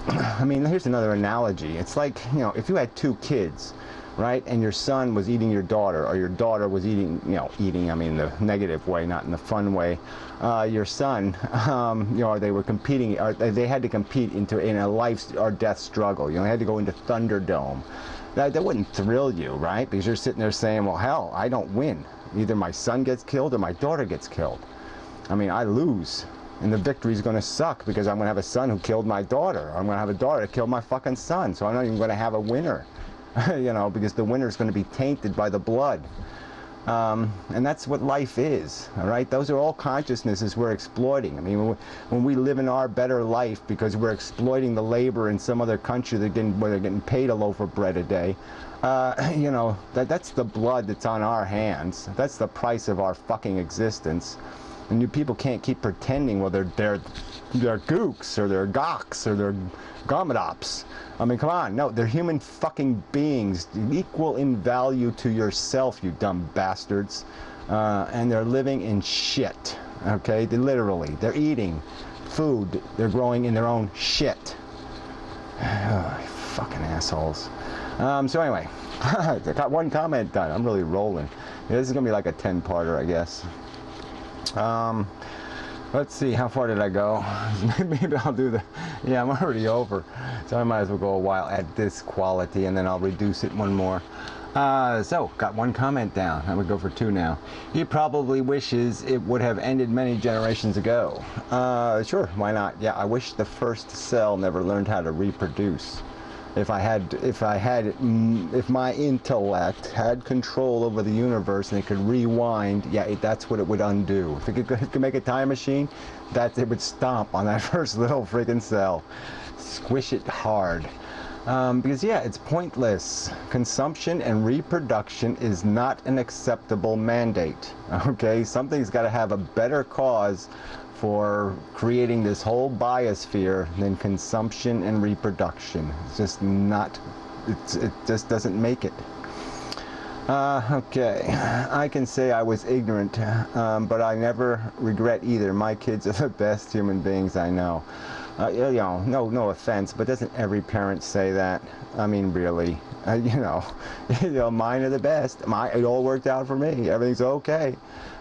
I mean, here's another analogy. It's like, you know, if you had two kids, right, and your son was eating your daughter, or your daughter was eating, you know, eating, I mean, the negative way, not in the fun way, your son, you know, they were competing, or they had to compete in a life or death struggle. You know, they had to go into Thunderdome. That wouldn't thrill you, right? Because you're sitting there saying, well, hell, I don't win. Either my son gets killed or my daughter gets killed. I mean, I lose. And the victory's going to suck because I'm going to have a son who killed my daughter. I'm going to have a daughter that killed my fucking son. So I'm not even going to have a winner, you know, because the winner's going to be tainted by the blood. And that's what life is, all right? Those are all consciousnesses we're exploiting. I mean, when we live in our better life because we're exploiting the labor in some other country where they're getting paid a loaf of bread a day, you know, that's the blood that's on our hands. That's the price of our fucking existence. And you people can't keep pretending, well, they're gooks, or they're gawks, or they're gomodops. I mean, come on. No, they're human fucking beings, equal in value to yourself, you dumb bastards. And they're living in shit, okay? Literally. They're eating food. They're growing in their own shit. Fucking assholes. So anyway, I got one comment done. I'm really rolling. Yeah, this is going to be like a 10-parter, I guess. Let's see, how far did I go? Maybe I'll do the, yeah, I'm already over, so I might as well go a while at this quality, and then I'll reduce it one more. So, got one comment down. I would go for two now. He probably wishes it would have ended many generations ago. Sure, why not? Yeah, I wish the first cell never learned how to reproduce. If my intellect had control over the universe and it could rewind, yeah, that's what it would undo. If it could make a time machine, it would stomp on that first little friggin' cell. Squish it hard. Because, yeah, it's pointless. Consumption and reproduction is not an acceptable mandate. Okay? Something's got to have a better cause for creating this whole biosphere than consumption and reproduction. It's just not, it just doesn't make it. Okay, I can say I was ignorant, but I never regret either. My kids are the best human beings I know. You know, no offense, but doesn't every parent say that? I mean, really, you know, mine are the best. It all worked out for me. Everything's okay.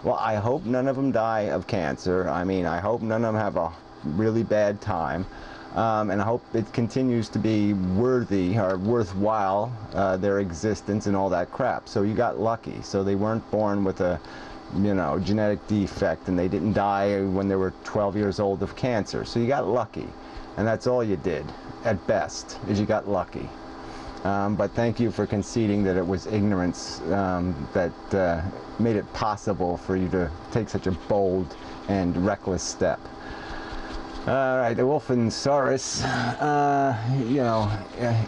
Well, I hope none of them die of cancer. I mean, I hope none of them have a really bad time. And I hope it continues to be worthy or worthwhile, their existence and all that crap. So you got lucky. So they weren't born with a, you know, genetic defect, and they didn't die when they were 12 years old of cancer. So you got lucky. And that's all you did, at best, is you got lucky. But thank you for conceding that it was ignorance that made it possible for you to take such a bold and reckless step. Alright, the Wolfensaurus, you know,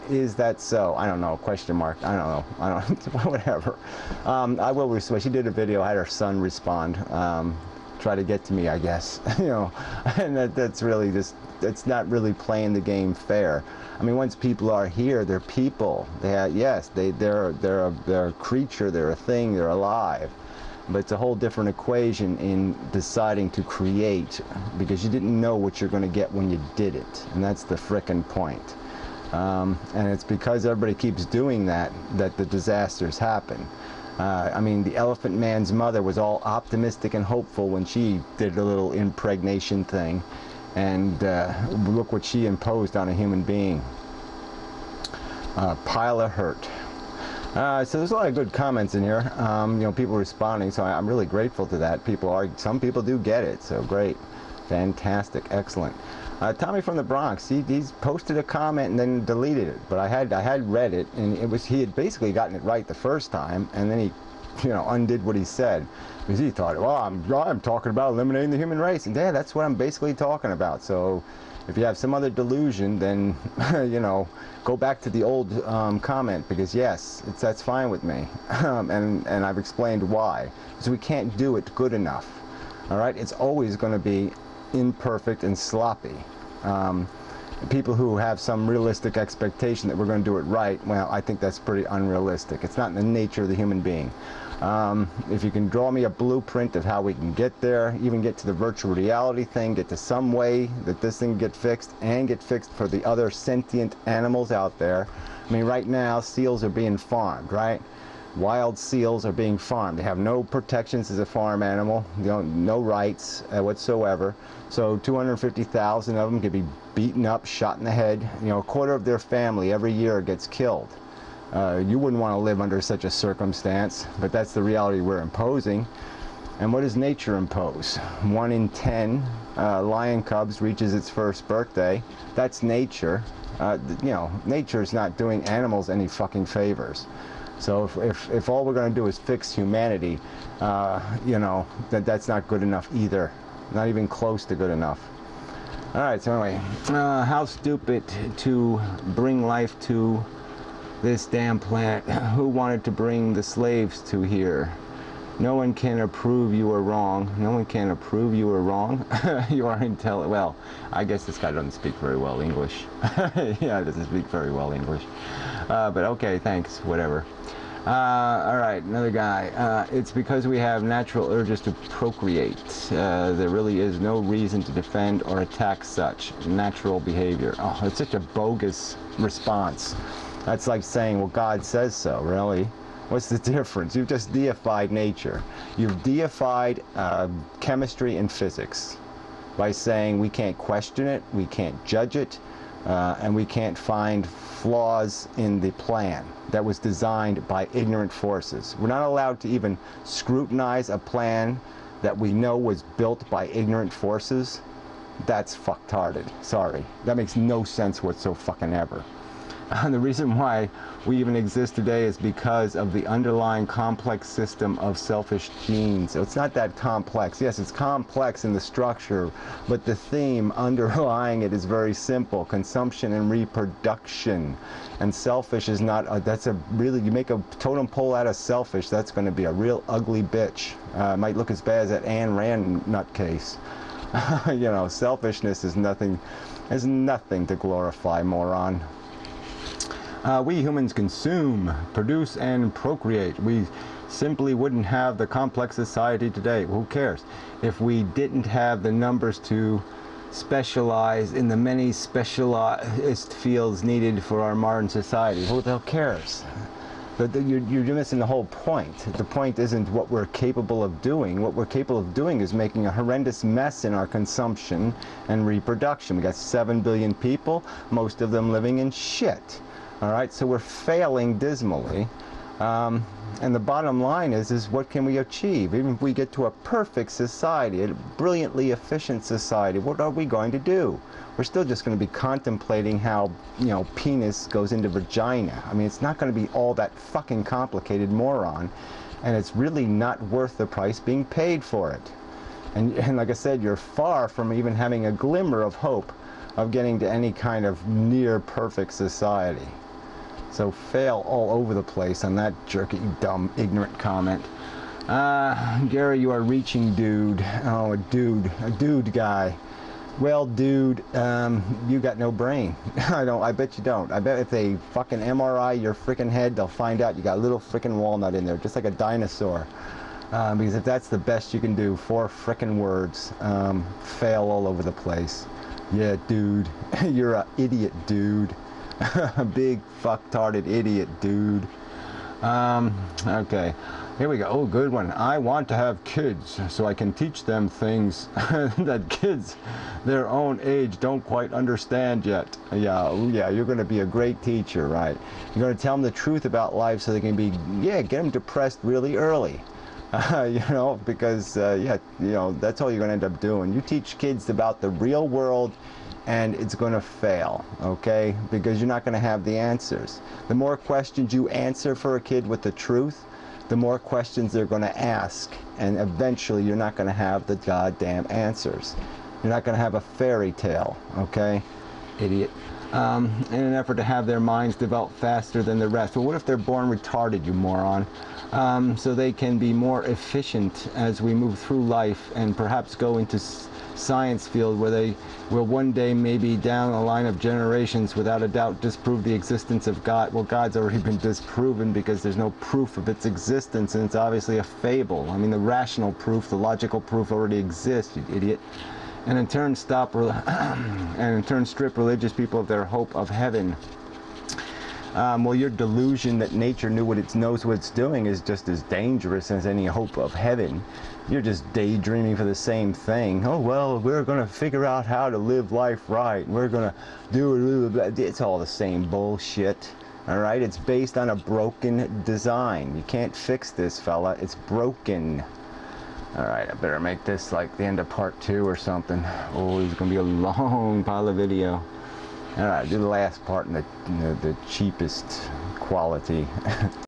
is that so? I don't know, question mark, I don't know, whatever. I will respond. She did a video, had her son respond, try to get to me, I guess, you know, and that's really just, it's not really playing the game fair. I mean, once people are here, they're people. Yes, they're a creature, they're a thing, they're alive. But it's a whole different equation in deciding to create, because you didn't know what you're going to get when you did it, and that's the frickin' point. And it's because everybody keeps doing that the disasters happen. I mean, the Elephant Man's mother was all optimistic and hopeful when she did a little impregnation thing, and look what she imposed on a human being. Pile of hurt. So there's a lot of good comments in here, you know, people responding, so I'm really grateful to that. Some people do get it, so great, fantastic, excellent. Tommy from the Bronx, he's posted a comment and then deleted it, but I had read it, and he had basically gotten it right the first time, and then he, you know, undid what he said, because he thought, well, I'm talking about eliminating the human race, and yeah, that's what I'm basically talking about. So if you have some other delusion, then you know, go back to the old comment, because yes, that's fine with me, and I've explained why. Because we can't do it good enough. All right, it's always going to be imperfect and sloppy. People who have some realistic expectation that we're going to do it right, well, I think that's pretty unrealistic. It's not in the nature of the human being. If you can draw me a blueprint of how we can get there, even get to the virtual reality thing, get to some way that this thing get fixed, and get fixed for the other sentient animals out there. I mean, right now, seals are being farmed, right? Wild seals are being farmed. They have no protections as a farm animal, no rights whatsoever. So 250,000 of them could be beaten up, shot in the head. You know, a quarter of their family every year gets killed. You wouldn't want to live under such a circumstance, but that's the reality we're imposing. And what does nature impose? 1 in 10 lion cubs reaches its first birthday. That's nature. You know, nature's not doing animals any fucking favors. So if all we're going to do is fix humanity, you know, that's not good enough either. Not even close to good enough. Alright, so anyway, how stupid to bring life to this damn planet. Who wanted to bring the slaves to here? No one can approve you are wrong. No one can approve you are wrong. You are intelligent. Well, I guess this guy doesn't speak very well English. Yeah, doesn't speak very well English. But okay, thanks, whatever. Alright, another guy. It's because we have natural urges to procreate. There really is no reason to defend or attack such natural behavior. Oh, it's such a bogus response. That's like saying, well, God says so, really? What's the difference? You've just deified nature. You've deified chemistry and physics by saying we can't question it, we can't judge it, and we can't find flaws in the plan that was designed by ignorant forces. We're not allowed to even scrutinize a plan that we know was built by ignorant forces. That's fucktarded. Sorry. That makes no sense whatsoever. And the reason why we even exist today is because of the underlying complex system of selfish genes. So it's not that complex. Yes, it's complex in the structure, but the theme underlying it is very simple: consumption and reproduction. And selfish is not that's a really, you make a totem pole out of selfish, that's going to be a real ugly bitch. Might look as bad as that Ayn Rand nutcase. You know, selfishness is nothing to glorify, moron. We humans consume, produce, and procreate. We simply wouldn't have the complex society today. Who cares? If we didn't have the numbers to specialize in the many specialized fields needed for our modern society, who the hell cares? But you're missing the whole point. The point isn't what we're capable of doing. What we're capable of doing is making a horrendous mess in our consumption and reproduction. We got 7 billion people, most of them living in shit. All right, so we're failing dismally, and the bottom line is what can we achieve? Even if we get to a perfect society, a brilliantly efficient society, what are we going to do? We're still just going to be contemplating how, you know, penis goes into vagina. I mean, it's not going to be all that fucking complicated, moron, and it's really not worth the price being paid for it. And like I said, you're far from even having a glimmer of hope of getting to any kind of near perfect society. So fail all over the place on that jerky, dumb, ignorant comment. Gary, you are reaching, dude. Oh, a dude guy. Well, dude, you got no brain. I bet you don't. I bet if they fucking MRI your freaking head, they'll find out you got a little freaking walnut in there, just like a dinosaur. Because if that's the best you can do, 4 frickin' words, fail all over the place. Yeah, dude, you're a idiot, dude. A big fucktarded idiot, dude. Okay, here we go. Oh, good one. I want to have kids so I can teach them things that kids their own age don't quite understand yet. Yeah, you're going to be a great teacher, right? You're going to tell them the truth about life so they can be, get them depressed really early. You know, because, you know, that's all you're going to end up doing. You teach kids about the real world, and it's going to fail, okay? Because you're not going to have the answers. The more questions you answer for a kid with the truth, the more questions they're going to ask, and eventually you're not going to have the goddamn answers. You're not going to have a fairy tale, okay? Idiot. In an effort to have their minds develop faster than the rest. Well, what if they're born retarded, you moron? So they can be more efficient as we move through life and perhaps go into science field where they will one day, maybe down a line of generations, without a doubt disprove the existence of God. Well, God's already been disproven because there's no proof of its existence, and it's obviously a fable. I mean, the rational proof, the logical proof already exists, you idiot. And in turn strip religious people of their hope of heaven. Well, your delusion that nature knows what it's doing is just as dangerous as any hope of heaven. You're just daydreaming for the same thing. Oh, well, we're going to figure out how to live life right. We're going to do it. It's all the same bullshit. All right? It's based on a broken design. You can't fix this, fella. It's broken. All right, I better make this like the end of part 2 or something. Oh, it's going to be a long pile of video. All right, do the last part in the cheapest quality.